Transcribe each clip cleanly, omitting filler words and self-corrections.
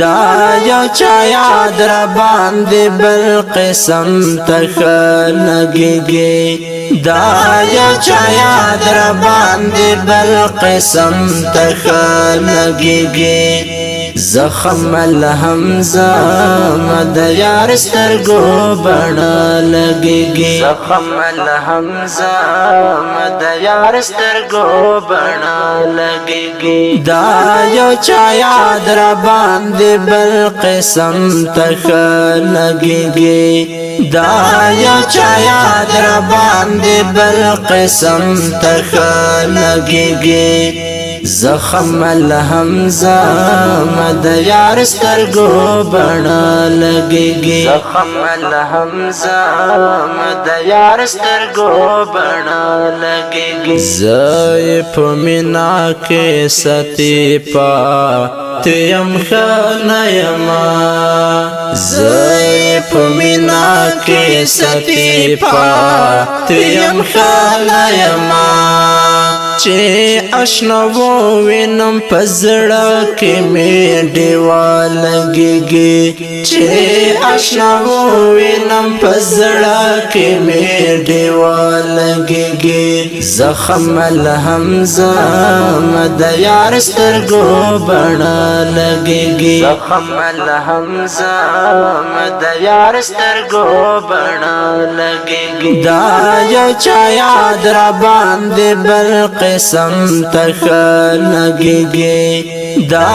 دا یو چا یاد را باندې بل قسم تخ لګيږي دا یو چا یاد را باندې بل قسم تخ لګيږي زخم الحمزه مد یار سترګو بڼه لګيږي زخم الحمزه مد یار سترګو بڼه لګيږي دا یو چا یاد را باندې بل قسم تخ لګيږي دا یو چا یاد را باندې بل قسم تخ لګيږي زخم الحمزه مد یار سترګو بڼه لګيږي زخم الحمزه مد یار سترګو بڼه لګيږي زای په مینا کې ستی پا تیم خانه یما زای په مینا کې ستی پا تیم خانه یما چې آشنا وینم پزړه کې می دیوا لګيږي چې آشنا وینم پزړه کې می دیوا لګيږي زخم الحمزه مد یار سترګو بڼه لګيږي زخم الحمزه مد یار سترګو بڼه لګيږي دا یو چا یاد را باندې بل قسم تخ لګيږي دا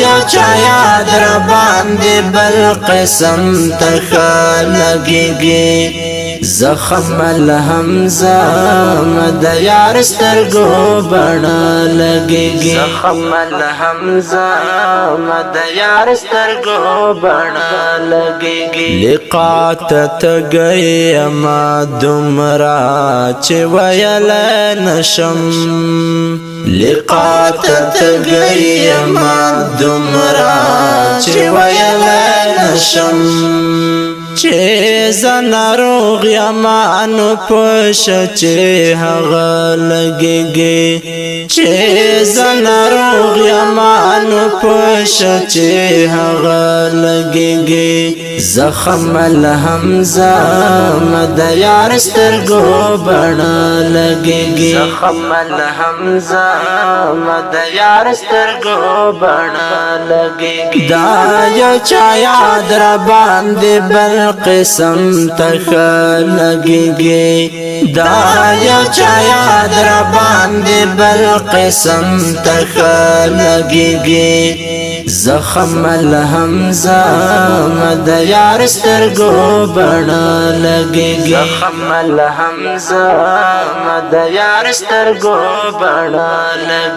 یو چا یاد را باندې بل قسم تخ لګيږي زخم الحمزه مد یار سترګو بڼه لګيږي زخم الحمزه مد یار سترګو بڼه لګيږي لقات تګي ما دمرا چې ویل نشم لقات تګي ما دمرا چې ویل نشم چې زناروغ یمانو پوش چې هغه لګيږي چې زناروغ یمانو پوش چې هغه لګيږي زخم الحمزه مد یار سترګو بڼه لګيږي زخم الحمزه مد یار سترګو بڼه لګيږي دا یو چا یاد را باندې بل قسم تخ لګيږي دا یو چا یاد را باندې بل قسم تخ لګيږي زخم الحمزه مد یار سترګو بڼه لګيږي زخم الحمزه مد یار سترګو بڼه لګيږي